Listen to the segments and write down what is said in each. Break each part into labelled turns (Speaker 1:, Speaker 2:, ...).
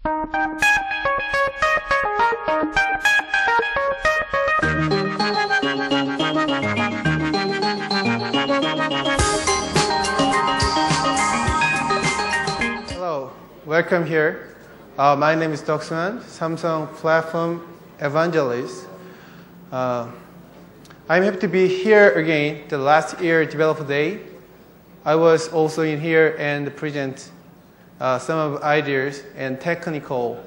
Speaker 1: Hello, welcome here. My name is Duksu Han, Samsung Platform Evangelist. I'm happy to be here again. The last year Developer Day, I was also in here and present some of ideas and technical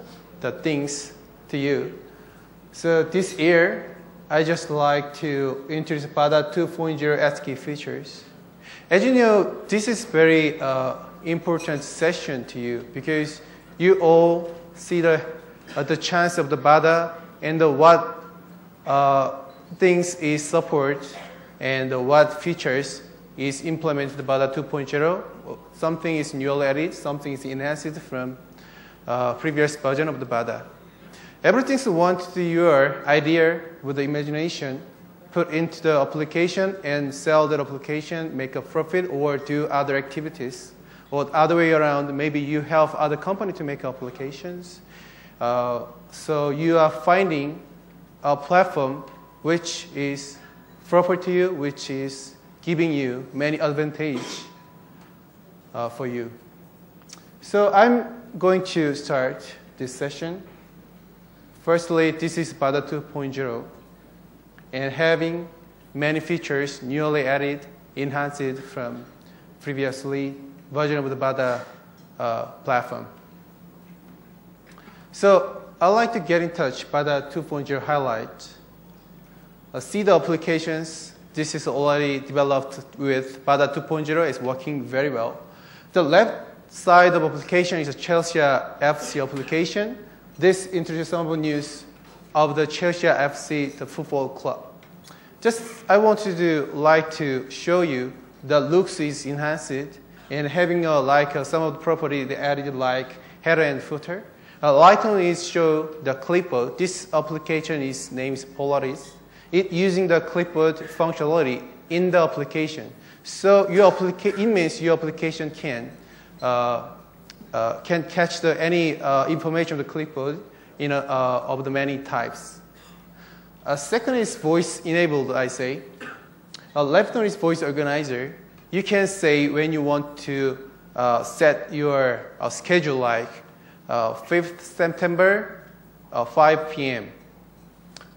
Speaker 1: things to you. So this year, I just like to introduce bada 2.0 SDK features. As you know, this is very important session to you because you all see the chance of the bada and what things is support and what features is implemented the bada 2.0. Something is newly added, something is enhanced from previous version of the bada. Everything's want to your idea with the imagination, put into the application and sell that application, make a profit or do other activities. Or the other way around, maybe you help other company to make applications. So you are finding a platform which is proper to you, which is giving you many advantages for you. So I'm going to start this session. Firstly, this is bada 2.0 and having many features newly added, enhanced from previously version of the bada platform. So I'd like to get in touch bada 2.0 highlight. See the applications. This is already developed with bada 2.0. It's working very well. The left side of application is a Chelsea FC application. This introduces some of the news of the Chelsea FC, the football club. Just I want to show you the looks is enhanced and having some of the property they added like header and footer. Light on is show the clipboard. This application is named Polaris. It using the clipboard functionality in the application. So it means your application can catch any information of the clipboard of the many types. Second is voice enabled, I say. Left one is voice organizer. You can say when you want to set your schedule like 5th September, 5 p.m.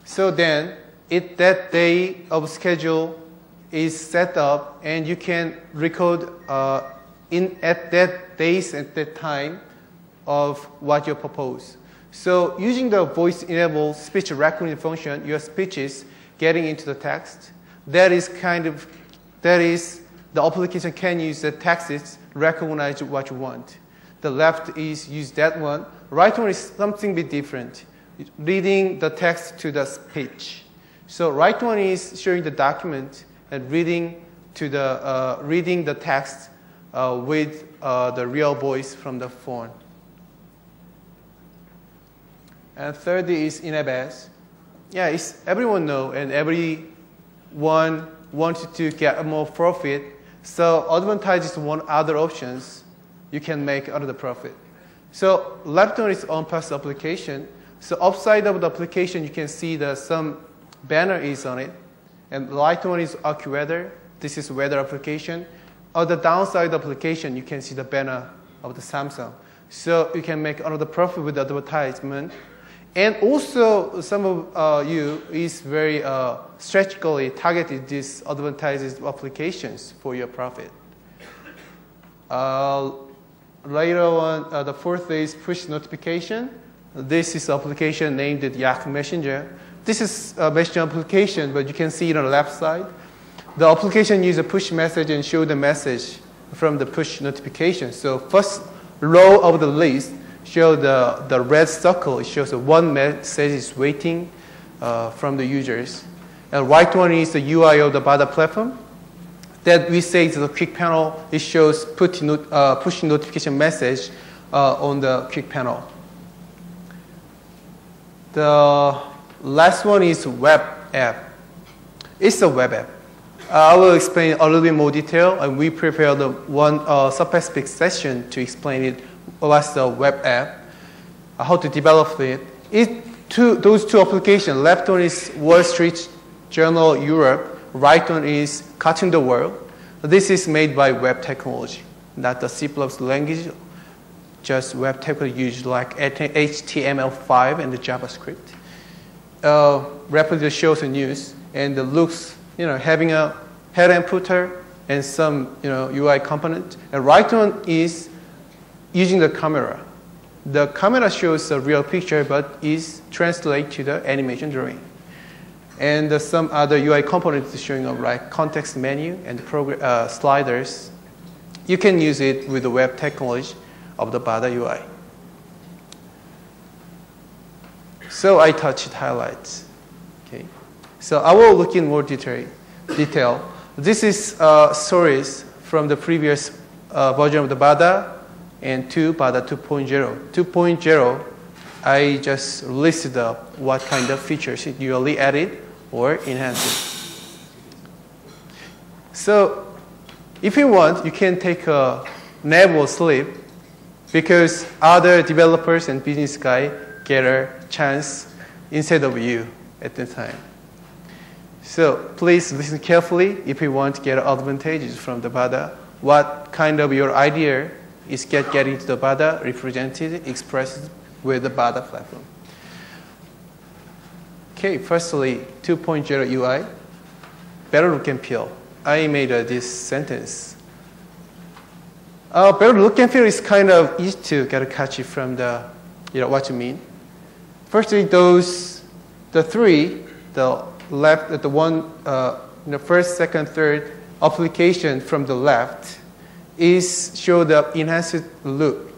Speaker 1: So then that day of schedule is set up and you can record at that days at that time of what you propose. So using the voice enabled speech recognition function, your speech is getting into the text. That is the application can use the texts, recognize what you want. The left is use that one. Right one is something bit different, reading the text to the speech. So right one is showing the document and reading the text with the real voice from the phone. And third is in-app ads. Yeah, everyone know and everyone wanted to get more profit. So advertisers want other options. You can make other profit. So left one is on-pass application. So upside of the application, you can see some banner is on it. And the right one is AccuWeather. This is weather application. On the downside application, you can see the banner of the Samsung. So you can make another profit with advertisement. And also, some of you is very strategically targeted these advertising applications for your profit. Later on, the fourth is push notification. This is application named Yahoo Messenger. This is a messenger application, but you can see it on the left side. The application uses a push message and show the message from the push notification. So first row of the list show the red circle. It shows one message is waiting from the users. And right one is the UI of the bada platform. That we say is the quick panel. It shows push notification message on the quick panel. The last one is web app. It's a web app. I will explain a little bit more detail, and we prepared one specific session to explain it. What's the web app? how to develop it. Those two applications, left one is Wall Street Journal Europe, right one is Cartoon the World. This is made by web technology, not the C++ language, just web technology used like HTML5 and the JavaScript. Rapidly shows the news and the looks, having a header and footer and some, UI component. And right one is using the camera. The camera shows a real picture, but is translated to the animation drawing. And some other UI components showing up like context menu and sliders. You can use it with the web technology of the bada UI. So I touched highlights. Okay. So I will look in more detail. This is stories from the previous version of the bada and to bada 2.0. 2.0, I just listed up what kind of features it usually added or enhanced. So if you want, you can take a nap or sleep because other developers and business guys get a chance instead of you at the time. So please listen carefully if you want to get advantages from the bada. What kind of your idea is getting to the bada represented, expressed with the bada platform. Okay, firstly, 2.0 UI, better look and feel. I made this sentence. Better look and feel is kind of easy to get a catchy from the, what you mean. Firstly, the three, the left, the one, the first, second, third application from the left is show the enhanced look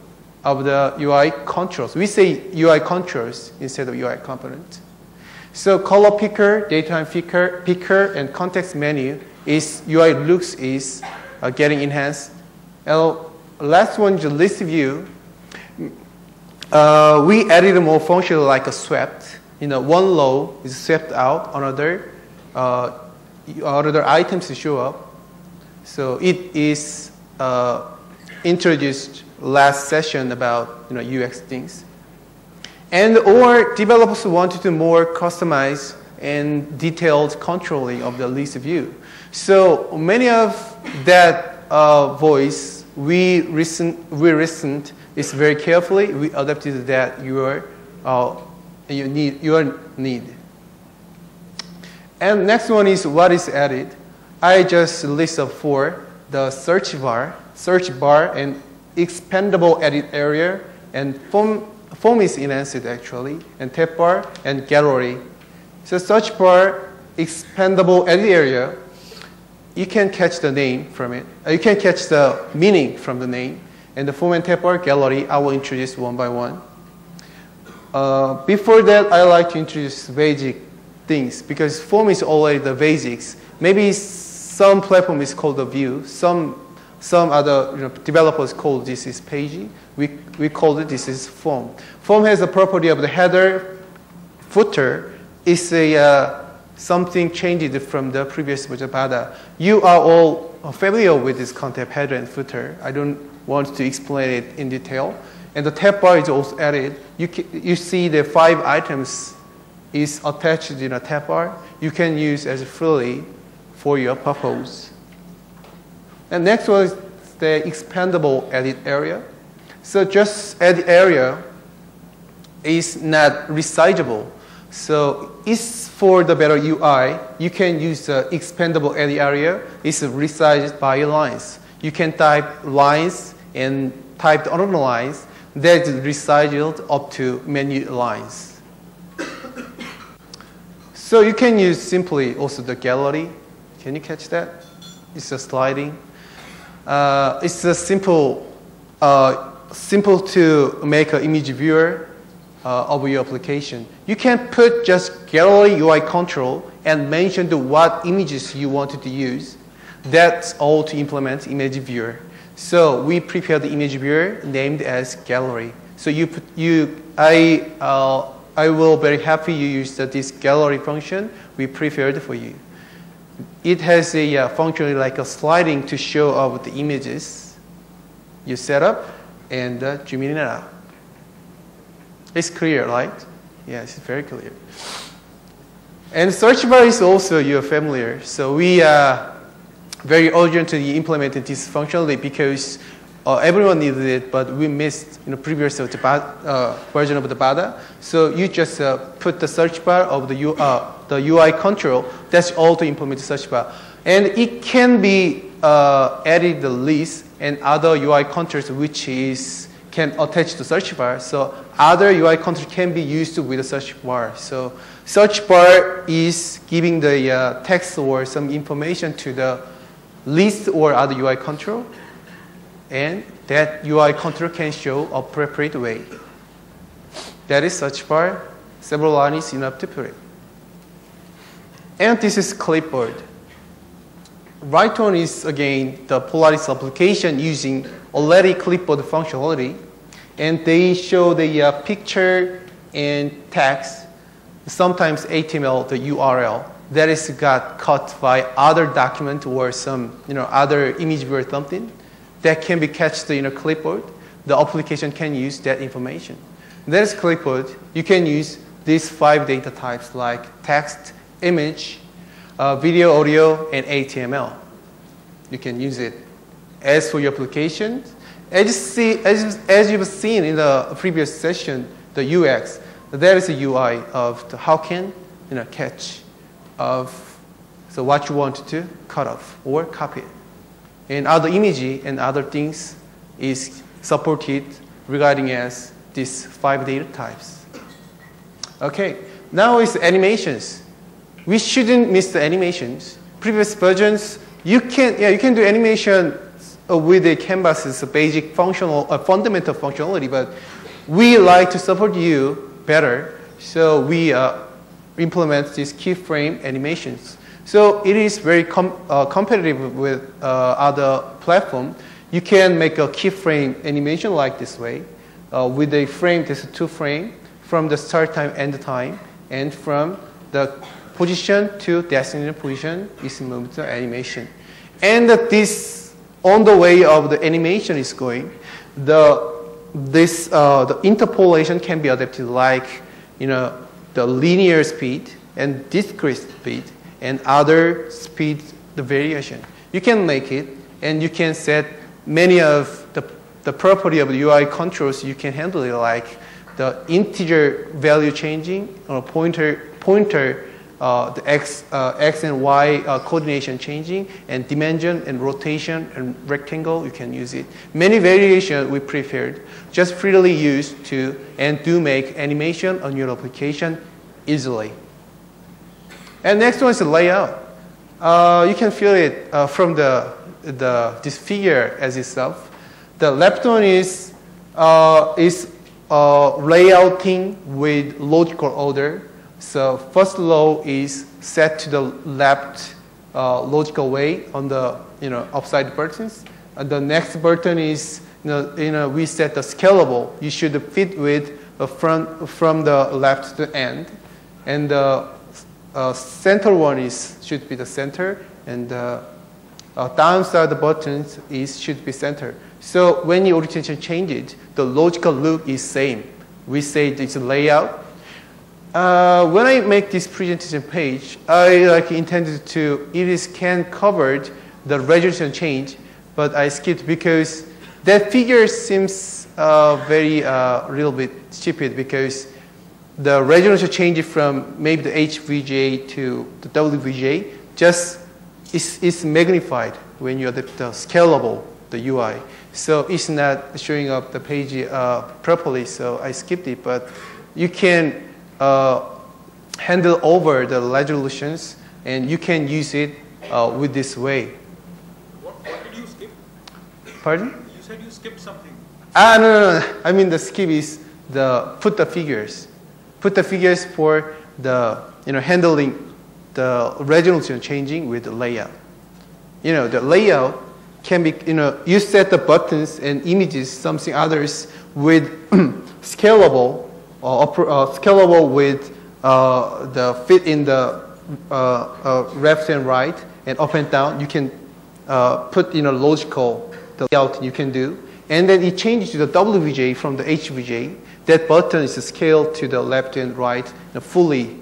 Speaker 1: of the UI controls. We say UI controls instead of UI component. So color picker, daytime picker, and context menu is UI looks is getting enhanced. And last one is the list view. We added more function like a swept. One row is swept out, another items to show up. So it is introduced last session about UX things. And or developers wanted to more customize and detailed controlling of the list view. So many of that voice we listened is very carefully. We adapted that your need. And next one is what is added. I just list of 4: the search bar, and expandable edit area, and form is enhanced actually, and tab bar and gallery. So search bar, expandable edit area, you can catch the name from it. You can catch the meaning from the name. And the form and tab bar, gallery, I will introduce one by one. Before that, I like to introduce basic things because form is already the basics. Maybe some platform is called the view. Some other developers call this is page. We call it this is form. Form has the property of the header, footer. It's something changed from the previous version bada. You are all familiar with this concept, header and footer. I don't want to explain it in detail. And the tab bar is also added. You see the 5 items is attached in a tab bar. You can use as freely for your purpose. And next one is the expandable edit area. So just edit area is not resizable. So it's for the better UI. You can use the expandable edit area. It's resized by lines. You can type lines and type the other lines that is resized up to many lines. So you can use simply also the gallery. Can you catch that? It's a sliding. It's a simple to make an image viewer of your application. You can put just gallery UI control and mention what images you wanted to use. That's all to implement image viewer. So we prepared the image viewer named as gallery. So I will very happy you use this gallery function we prepared for you. It has a function like a sliding to show up the images you set up and zoom in and out. It's clear, right? Yes, it's very clear. And search bar is also you're familiar. So we very urgently implemented this functionality because everyone needed it, but we missed previous version of the bada. So you just put the search bar of the UI control. That's all to implement the search bar, and it can be added the list and other UI controls which can attach to search bar. So other UI controls can be used with the search bar. So search bar is giving the text or some information to the list or other UI control, and that UI control can show appropriate way. That is search bar. Several lines enough to put it. And this is clipboard. Right one is again the Polaris application using already clipboard functionality, and they show the picture and text, sometimes HTML, the URL that is got cut by other document or some other image view or something that can be catched in a clipboard. The application can use that information. That is clipboard. You can use these 5 data types like text, image, video, audio, and HTML. You can use it. As for your application, as you've seen in the previous session, the UX, that is the UI of the how can catch of what you want to cut off or copy it. And other image and other things is supported regarding as these 5 data types. Okay, now is animations. We shouldn't miss the animations. Previous versions, you can do animation with the canvas's basic fundamental functionality, but we like to support you better, so we implement these keyframe animations. So it is very competitive with other platforms. You can make a keyframe animation like this way, with a frame, this 2 frame, from the start time, end time, and from the position to destination position is moved to animation. And this, on the way of the animation is going, the interpolation can be adapted like the linear speed and discrete speed and other speed, the variation. You can make it, and you can set many of the property of the UI controls. You can handle it like the integer value changing or pointer the x and y coordination changing, and dimension and rotation and rectangle. You can use it. Many variations we prepared. Just freely use to and do make animation on your application easily. And next one is the layout. You can feel it from this figure as itself. The left one is layouting with logical order. So first row is set to the left logical way on the upside buttons. And the next button is we set the scalable. You should fit with the front from the left to the end, and the center one should be the center, and the downside the buttons should be center. So when your orientation changes, the logical look is same. We say it's a layout. When I make this presentation page, I intended to can cover the resolution change, but I skipped because that figure seems very little bit stupid, because the resolution change from maybe the HVJ to the WVJ just is magnified when you adapt the scalable, the UI. So it's not showing up the page properly, so I skipped it. But you can handle over the resolutions, and you can use it with this way.
Speaker 2: What did you skip?
Speaker 1: Pardon?
Speaker 2: You said you skipped something.
Speaker 1: No. I mean the skip is put the figures. Put the figures for the handling the resolution changing with the layout. The layout can be you set the buttons and images, something others with scalable or scalable with the fit in the left and right and up and down. You can put logical the layout you can do, and then it changes to the WVJ from the HVJ. that button is scaled to the left and right and fully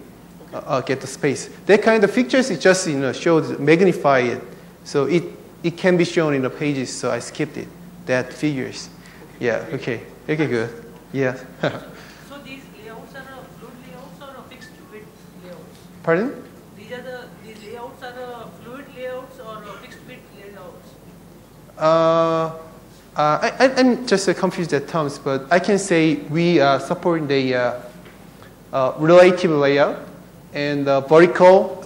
Speaker 1: get the space. That kind of features, it just shows, magnify it. So it can be shown in the pages, so I skipped it. That figures. Yeah, okay. Okay, good. Yeah.
Speaker 3: So these layouts are fluid layouts or fixed width layouts?
Speaker 1: Pardon?
Speaker 3: These layouts are fluid layouts or fixed width layouts?
Speaker 1: I'm just confused at terms, but I can say we support the relative layout and vertical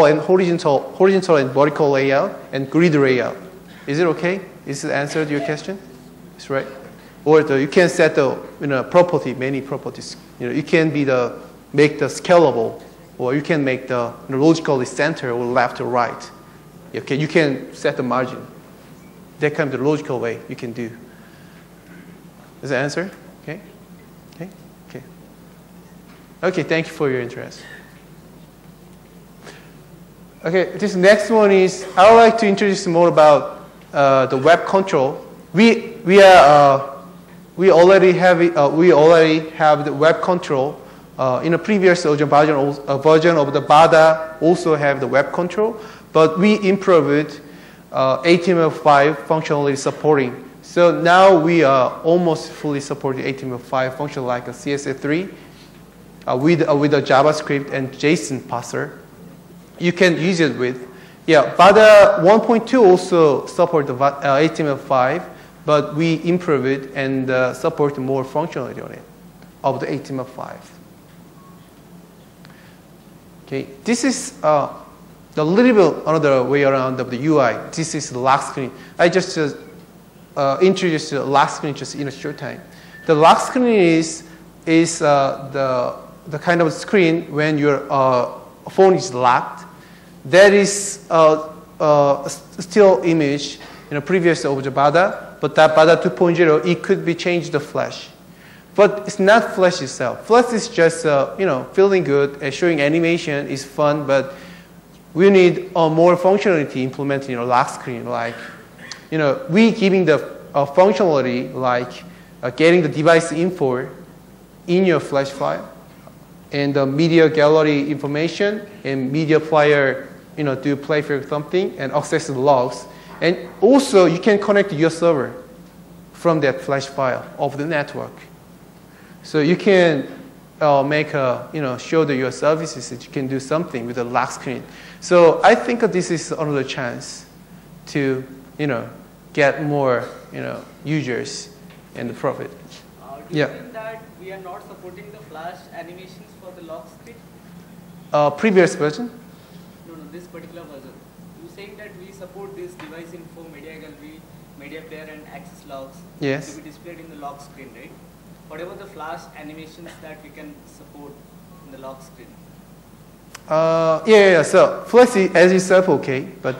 Speaker 1: and horizontal and vertical layout and grid layout. Is it okay? Is it answered your question? That's right. Or you can set the property, many properties. You can make the scalable, or you can make the logically center or left or right. Okay, you can set the margin. That kind of the logical way you can do. Is that answer? Okay. Okay. Okay. Okay. Thank you for your interest. Okay. This next one is I would like to introduce more about the web control. We already have the web control. In a previous version of the bada also have the web control, but we improved HTML5 functionality supporting. So now we are almost fully supporting HTML5 function like a CSS3 with a JavaScript and JSON parser. You can use it with. Yeah, bada 1.2 also support the HTML5, but we improve it and support more functionality on it of the HTML5. Okay, this is the little bit another way around of the UI. This is the lock screen. I just introduced the lock screen just in a short time. The lock screen is the kind of screen when your phone is locked. That is still image in a previous of the bada, but that bada 2.0 it could be changed to Flash. But it's not Flash itself. Flash is just feeling good and showing animation is fun, but we need more functionality implemented in a lock screen. Like, we giving the functionality like getting the device info in your Flash file, and the media gallery information and media player, do play for something and access the logs, and also you can connect your server from that Flash file of the network. So you can make show your services that you can do something with a lock screen. So I think this is another chance to get more users and the profit.
Speaker 3: Do you think that we are not supporting the Flash animations for the lock screen?
Speaker 1: Previous version?
Speaker 3: No, this particular version. You're saying that we support this device info, media gallery, media player, and access logs to be displayed in the lock screen, right? Whatever the Flash animations that we can support in the lock screen.
Speaker 1: So Flash is, as itself okay, but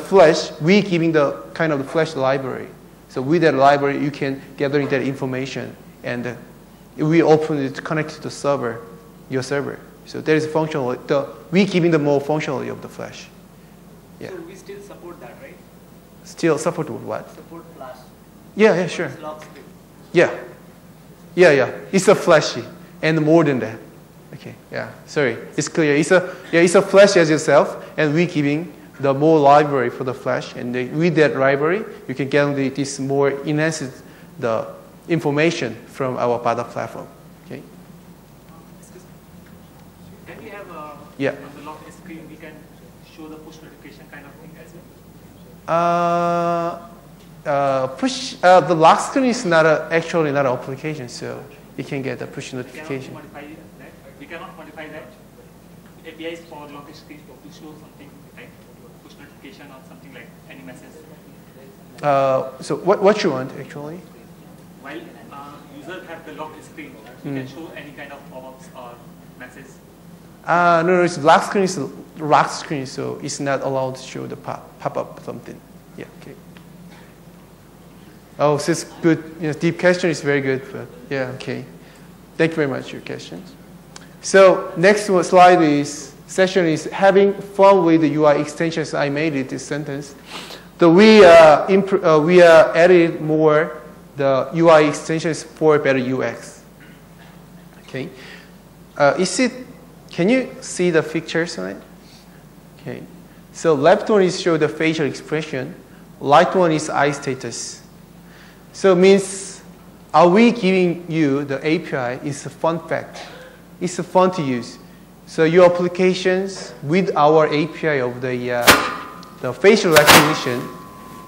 Speaker 1: Flash we giving the kind of the Flash library. So with that library you can gather that information, and we open it connected to the server, your server. So there is functional. We giving the more functionality of the Flash. Yeah.
Speaker 3: So we still support that, right?
Speaker 1: Still support what?
Speaker 3: Support Flash.
Speaker 1: Yeah, sure.
Speaker 3: Lock screen.
Speaker 1: Yeah. It's a Flashy and more than that. Okay. Yeah. Sorry. It's clear. It's a Flash as yourself, and we giving the more library for the Flash, and with that library you can get this more enhances the information from our bada platform. Okay.
Speaker 2: Can we have on the lock screen we can show the push notification kind of thing as well?
Speaker 1: The lock screen is actually not an application, so you can get a push notification.
Speaker 2: We cannot modify that. APIs for lock screen to show something like push notification or something like any message.
Speaker 1: So what you want actually?
Speaker 2: While users have the lock screen, you can show any kind of pop-ups or message.
Speaker 1: No, it's lock screen, so it's not allowed to show the pop-up something. Yeah, okay. Oh, so it's good. Deep question is very good, but yeah, okay. Thank you very much for your questions. So next slide session is having fun with the UI extensions. I made it this sentence. So we added more the UI extension is for better UX. Okay. Can you see the pictures on it? Okay. So left one is show the facial expression. Right one is eye status. So it means, are we giving you the API? It's a fun fact. It's fun to use. So your applications with our API of the facial recognition,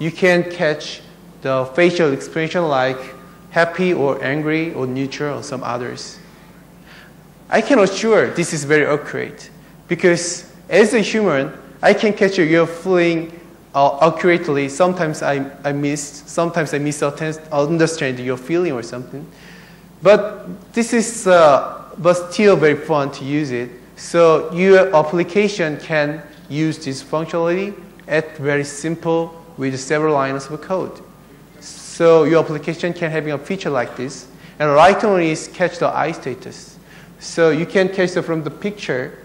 Speaker 1: you can catch the facial expression like happy or angry or neutral or some others. I can assure this is very accurate because as a human, I can catch your feeling accurately. Sometimes I misunderstand your feeling or something. But this is but still very fun to use it. So your application can use this functionality at very simple with several lines of code. So your application can have a feature like this. And right one is catch the eye status. So you can catch from the picture,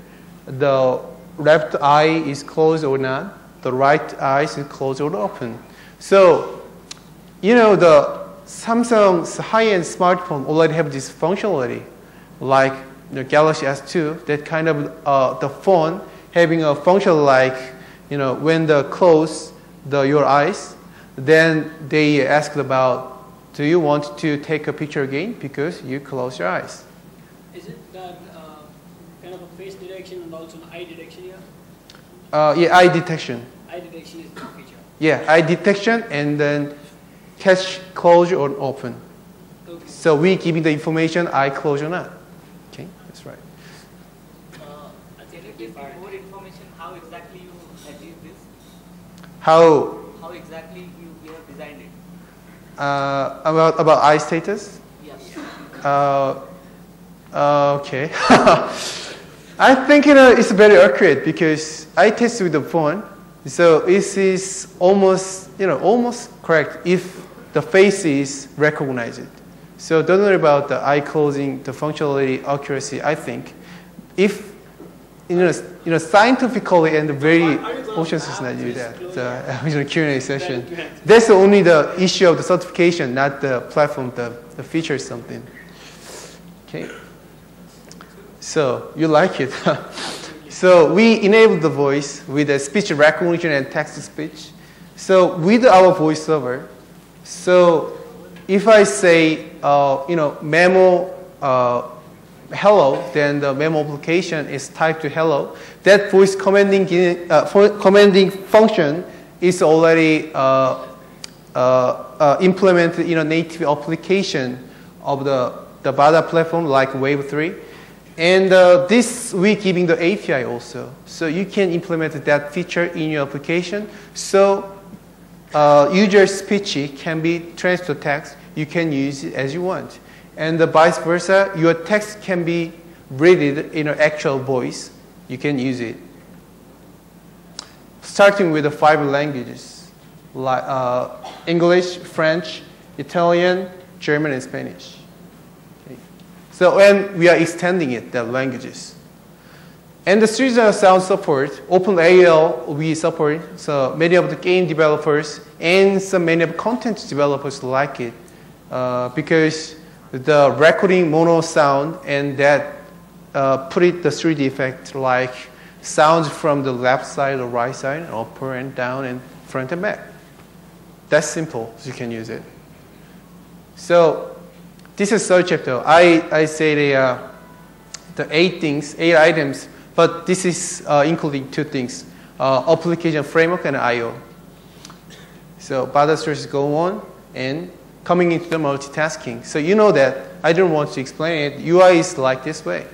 Speaker 1: the left eye is closed or not, the right eye is closed or open. So, you know, the Samsung's high-end smartphone already have this functionality, like the Galaxy S2, that kind of the phone having a function like, you know, when they close your eyes, then they ask about, do you want to take a picture again because you close your eyes?
Speaker 4: Is it that kind of a face detection and also an eye detection here?
Speaker 1: Yeah, eye detection.
Speaker 4: Eye detection is the feature.
Speaker 1: Yeah, eye detection and then catch, close or open.
Speaker 4: Okay.
Speaker 1: So we giving the information eye close or not. Okay, that's right.
Speaker 3: Can you give more information how exactly you achieve this?
Speaker 1: How
Speaker 3: exactly you have designed it?
Speaker 1: About eye status?
Speaker 3: Yes.
Speaker 1: Okay. I think it's very accurate because I test with the phone, so this is almost correct if the face is recognized. So don't worry about the eye closing, the functionality accuracy. I think if scientifically and very oceans is not do that. The Q&A session. That's only the issue of the certification, not the platform, the feature something. Okay. So you like it. So we enabled the voice with the speech recognition and text to speech. So with our voiceover, so if I say memo hello, then the memo application is typed to hello. That voice commanding function is already implemented in a native application of the bada platform like Wave 3. And this we giving the API also. So you can implement that feature in your application. So user speech can be transferred to text. You can use it as you want. And vice versa, your text can be read in an actual voice. You can use it. Starting with the 5 languages, like English, French, Italian, German, and Spanish. Okay. So when we are extending it, the languages. And the series sound support, OpenAL we support. So many of the game developers and many of the content developers like it because the recording mono sound and that put it the 3D effect like sounds from the left side or right side, up and down and front and back. That's simple, so you can use it. So this is third chapter. I say the 8 items, but this is including 2 things, application framework and I/O. So bada search go on and coming into the multitasking. So you know that I don't want to explain it. UI is like this way.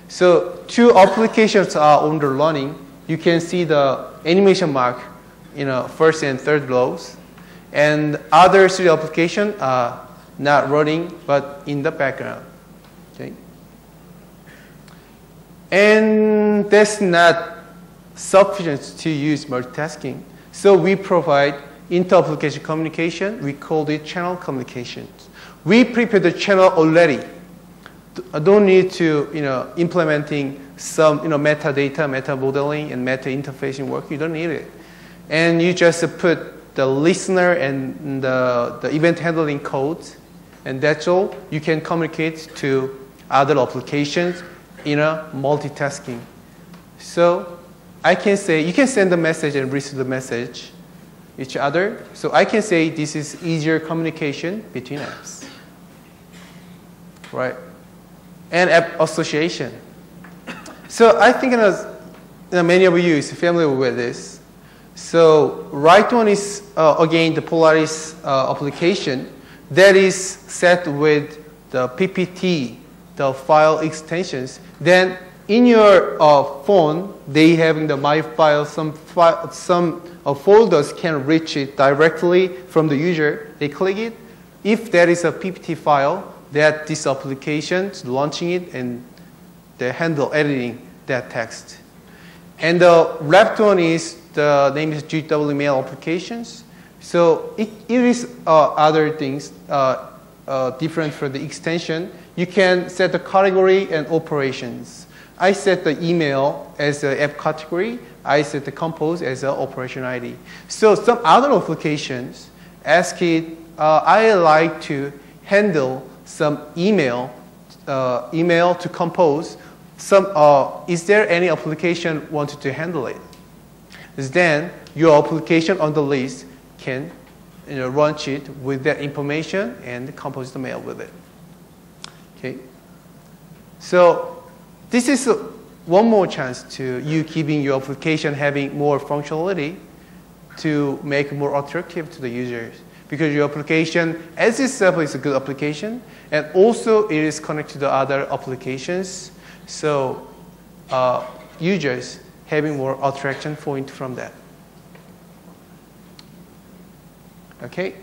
Speaker 1: So 2 applications are on the running. You can see the animation mark, first and third rows. And other 3 applications are not running, but in the background. Okay. And that's not sufficient to use multitasking. So we provide inter-application communication. We call it channel communications. We prepare the channel already. I don't need to, implementing some, metadata, meta modeling, and meta interfacing work. You don't need it. And you just put the listener and the event handling codes And that's all. You can communicate to other applications in a multitasking. So I can say, you can send a message and receive the message each other. So I can say this is easier communication between apps. Right? And app association. So I think many of you is familiar with this. So right one is, again, the Polaris application that is set with the PPT, the file extensions. Then in your phone, they having the My File, some folders can reach it directly from the user. They click it. If there is a PPT file, that this application is launching it and they handle editing that text. And the left one is, the name is GW Mail applications. So it is other things different for the extension. You can set the category and operations. I set the email as an app category. I set the compose as an operation ID. So some other applications ask it, I like to handle some email to compose. Is there any application wanted to handle it? Then your application on the list can launch it with that information and compose the mail with it. Okay. So this is one more chance to you keeping your application having more functionality to make it more attractive to the users. Because your application as itself is a good application, and also it is connected to the other applications. So users having more attraction point from that. Okay,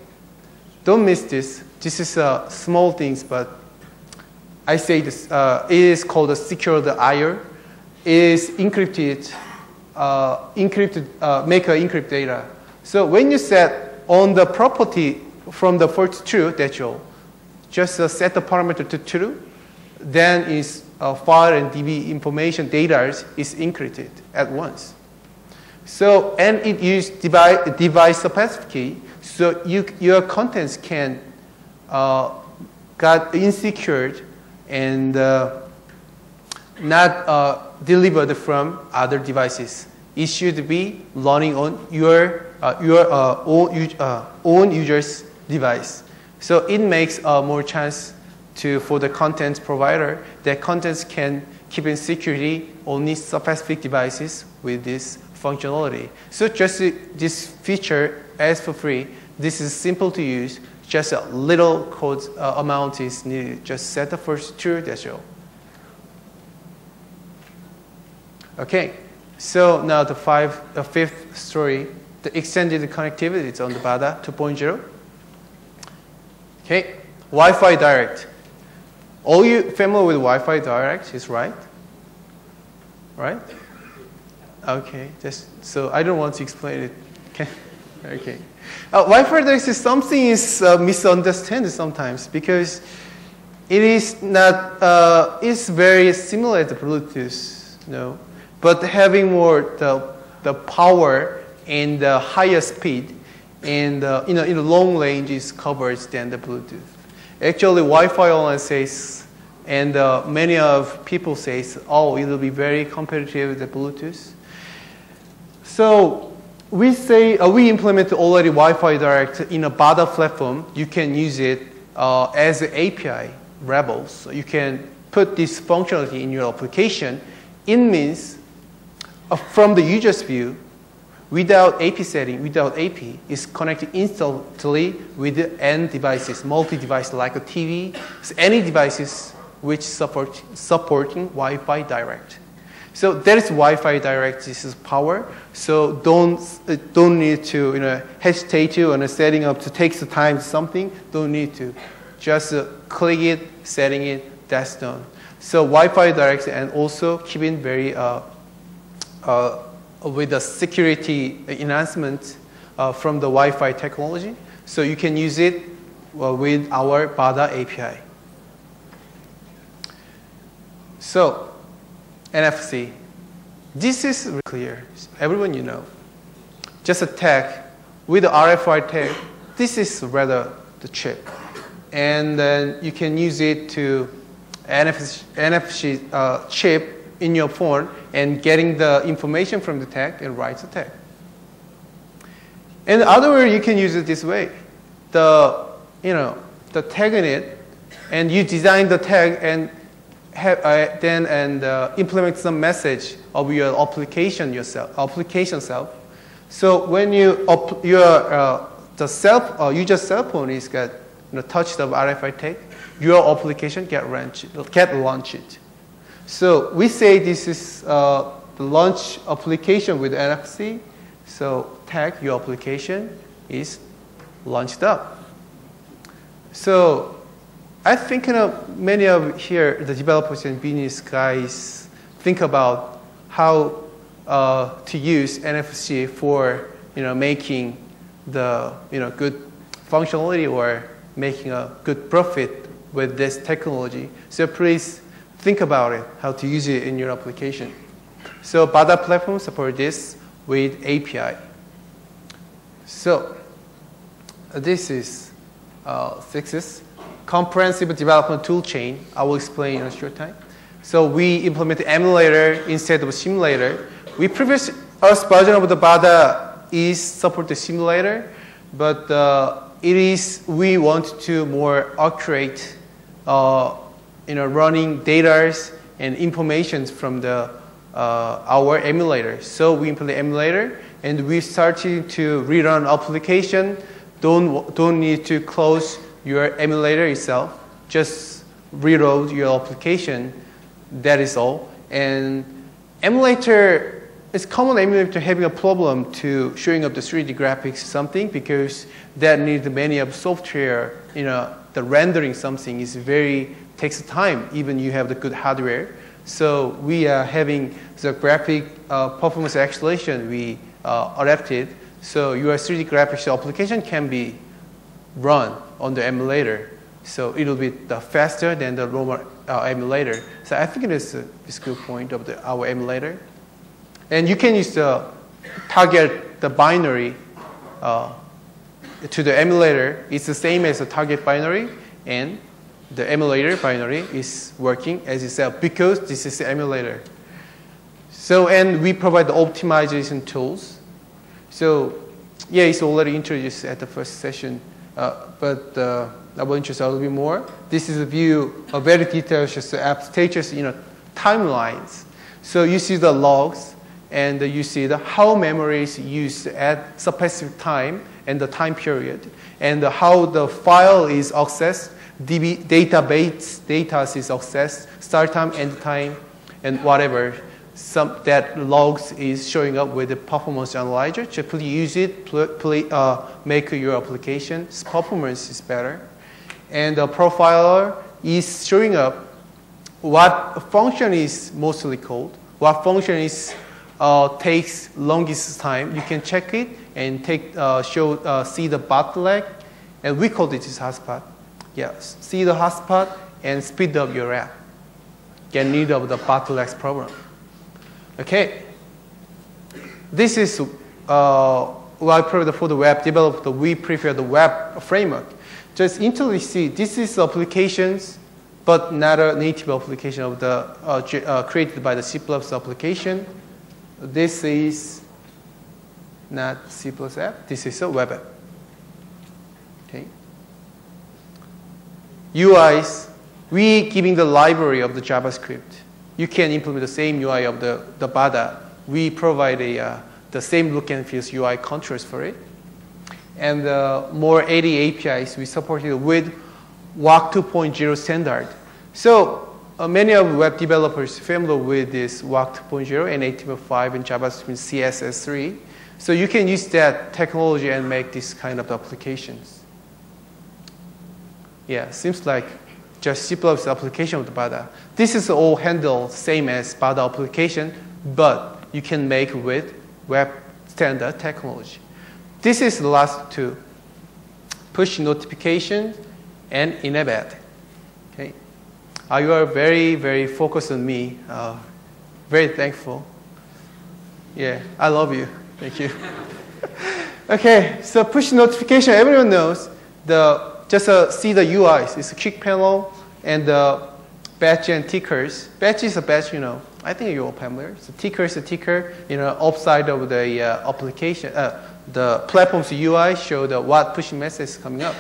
Speaker 1: don't miss this. This is small things, but I say this. It is called a secured IO. It is encrypted, make a encrypt data. So when you set on the property from the first true, that's all. Just set the parameter to true, then is file and DB information data is encrypted at once. So, and it uses device specific key, so your contents can got insecure and not delivered from other devices. It should be running on your own user's device. So it makes more chance for the content provider that contents can keep in security only specific devices with this functionality. So just this feature as for free, this is simple to use. Just a little code amount is needed. Just set the first true, that's all. Okay. So now the fifth story, the extended connectivity is on the bada 2.0. Okay, Wi-Fi Direct. All you familiar with Wi-Fi Direct is right? Right? Okay, so I don't want to explain it. Okay. Okay. Wi-Fi Direct is something is misunderstood sometimes because it is not. It's very similar to Bluetooth, but having more the power and the higher speed and in the long range is covered than the Bluetooth. Actually, Wi-Fi online says, and many of people says, oh, it will be very competitive with the Bluetooth. So we say we implemented already Wi-Fi Direct in a bada platform. You can use it as an API rebel. So you can put this functionality in your application. It means from the user's view, without AP setting, without AP, is connected instantly with the end devices, multi-device like a TV, so any devices which supporting Wi-Fi Direct. So that is Wi-Fi Direct. This is power. So don't need to hesitate to setting up to take the time something. Don't need to, just click it, setting it. That's done. So Wi-Fi Direct and also keeping very with the security enhancement from the Wi-Fi technology. So you can use it with our bada API. So NFC. This is really clear. Everyone just a tag with the RFID tag. This is rather the chip. and then you can use it to NFC chip in your phone and getting the information from the tag and write the tag. And the other way you can use it this way. The tag in it, and you design the tag and implement some message of your application self. So when the user cell phone is got touched of RFID tag, your application get launched. So we say this is the launch application with NFC. So tag your application is launched up. So I think many of here, the developers and business guys, think about how to use NFC for making the good functionality or making a good profit with this technology. So please think about it, how to use it in your application. So bada platform support this with API. So this is Six's comprehensive development tool chain. I will explain in a short time. So we implement the emulator instead of simulator. Previous version of the bada is support the simulator, but we want to more accurate running data and information from our emulator. So we implement emulator, and we started to rerun application. Don't need to close your emulator itself. Just reload your application. That is all. And emulator, it's common emulator having a problem to showing up the 3D graphics something because that needs many of software. The rendering something is takes time, even you have the good hardware. So we are having the graphic performance acceleration we adapted. So your 3D graphics application can be run on the emulator. So it will be faster than the normal emulator. So I think it is a good point of our emulator. And you can use target the binary to the emulator. It's the same as the target binary, and the emulator binary is working as itself because this is the emulator. So, and we provide the optimization tools. So, yeah, it's already introduced at the first session, but I will introduce a little bit more. This is a view of very detailed app status, timelines. So you see the logs, and you see how memory is used at specific time and the time period, and how the file is accessed, database data is accessed, start time, end time, and whatever. That logs is showing up with the performance analyzer. Just please use it, make your application's performance is better. And the profiler is showing up what function is mostly called, what function is takes longest time. You can check it and see the bottleneck, and we call this hotspot. Yes, see the hotspot and speed up your app. Get rid of the bottlenecks problem. Okay, this is why for the web developer we prefer the web framework. Just IntelliC, this is applications, but not a native application of the created by the C+ application. This is not C+ app. This is a web app. Okay. UIs, we giving the library of the JavaScript. You can implement the same UI of the bada. We provide the same look and feel UI controls for it. And more 80 APIs we supported with WAC 2.0 standard. So many of web developers familiar with this WAC 2.0 and HTML5 and JavaScript CSS3. So you can use that technology and make this kind of applications. Yeah, seems like just C+ application of the bada. This is all handled same as bada application, but you can make with web standard technology. This is the last two: push notification and inabet. Okay, you are very, very focused on me. Very thankful. Yeah, I love you. Thank you. Okay, so push notification. Everyone knows just see the UIs. It's a quick panel and the batch and tickers. Batch is a batch, you know. I think you're all familiar. So ticker is a ticker, you know, upside of the application. The platform's UI show the what push message is coming up.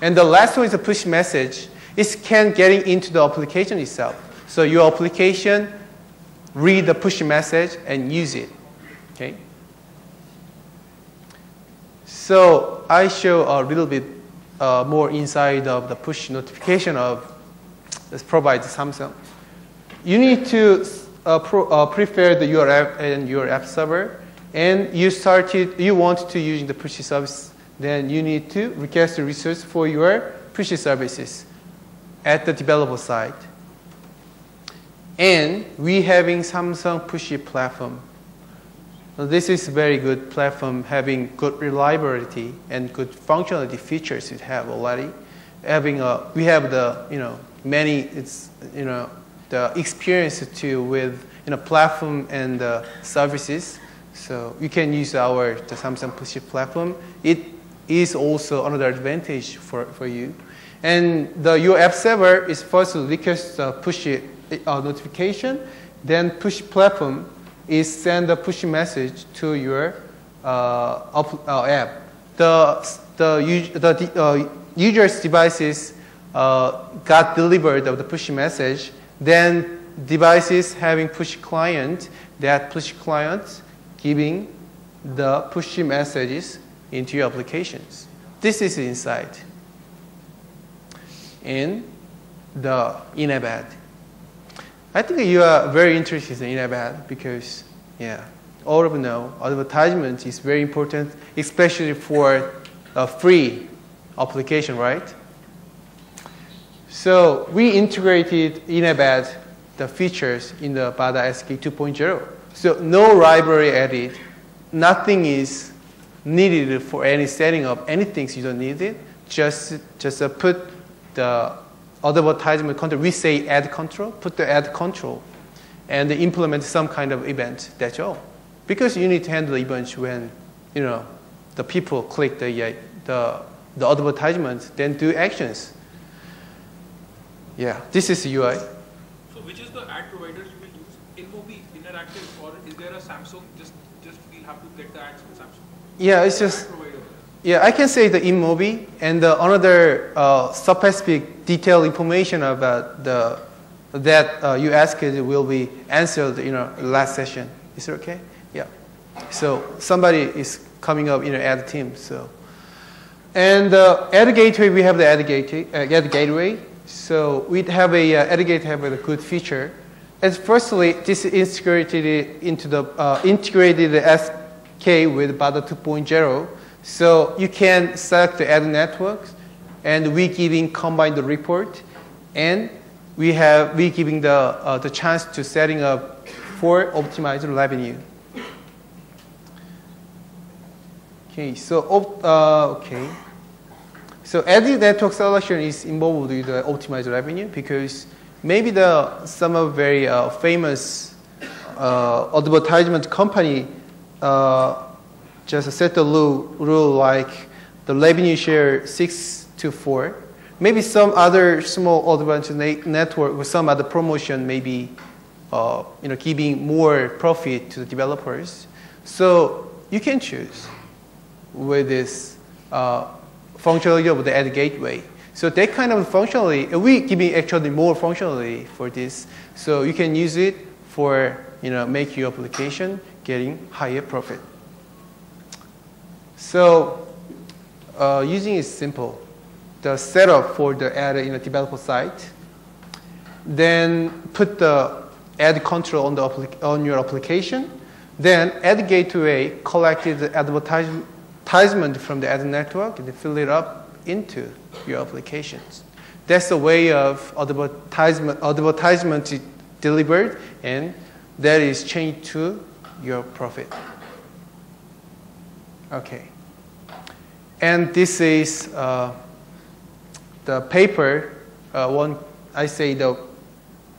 Speaker 1: And the last one is a push message. It can get into the application itself. So your application read the push message and use it. Okay. So I show a little bit more inside of the push notification of this provides Samsung. You need to prepare your app and your app server, and you want to use the push service. Then you need to request the resource for your push services at the developer side. And we having Samsung Push platform. So this is a very good platform, having good reliability and good functionality features it have already. We have the the experience too with platform and services. So you can use the Samsung Push platform. It is also another advantage for you. And your app server is first to request the push notification, then push platform is send a push message to your app. The user's devices got delivered of the push message, then devices having push client, that push client giving the push messages into your applications. This is inside. In the in-app ad. I think you are very interested in in-app ad because, all of you know, advertisement is very important, especially for a free application, right? So we integrated in-app ad, the features in the bada SDK 2.0. So no library added, nothing is needed for any setting up, anything you don't need it. Just put the advertisement control. We say ad control. Put the ad control, and implement some kind of event. That's all. Because you need to handle events when the people click the advertisement, then do actions. Yeah, this is UI.
Speaker 5: So which is the ad provider you will use? InMobi, Interactive, or is there a Samsung? Just we'll have to get the ads from Samsung.
Speaker 1: Yeah, it's just. Yeah, I can say the InMobi and another specific detailed information about that you asked will be answered last session. Is it okay? Yeah. So somebody is coming up in the ad team. So, and ad gateway, we have the ad gateway. So we have a ad gateway have a good feature. And firstly, this is integrated into the integrated SDK with bada 2.0. So you can select the ad networks, and we giving combine the report, and we giving the chance to setting up for optimized revenue. Okay, so So ad network selection is involved with the optimized revenue because maybe some of very famous advertisement company just set the rule like the revenue share 6-4. Maybe some other small advertisement network with some other promotion maybe giving more profit to the developers. So you can choose with this functionality of the ad gateway. So that kind of functionality, we giving actually more functionality for this. So you can use it for make your application getting higher profit. So using is simple. The setup for the ad in the developer site, then put the ad control on your application, then ad gateway collected the advertisement from the ad network and fill it up into your applications. That's the way of advertisement delivered, and that is changed to your profit. Okay. And this is the paper. I say the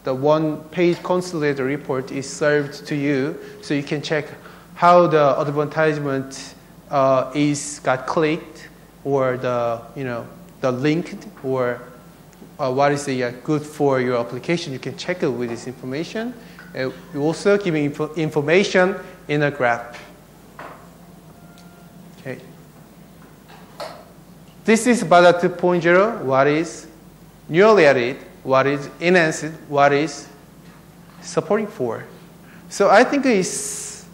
Speaker 1: one-page consolidated report is served to you, so you can check how the advertisement got clicked, or the link or what is good for your application. You can check it with this information. You're also giving information in a graph. Okay. This is bada 2.0. What is newly added? What is enhanced? What is supporting for? So I think it's,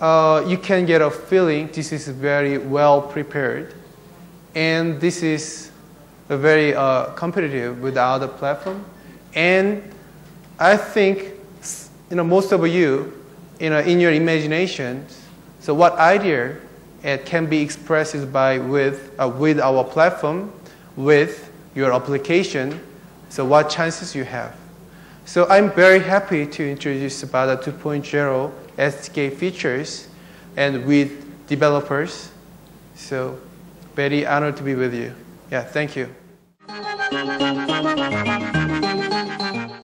Speaker 1: you can get a feeling this is very well prepared, and this is a very competitive with the other platform. And I think most of you in your imagination, so what idea it can be expressed with our platform, with your application. So what chances you have. So I'm very happy to introduce bada 2.0 SDK features and with developers. So very honored to be with you. Yeah, thank you.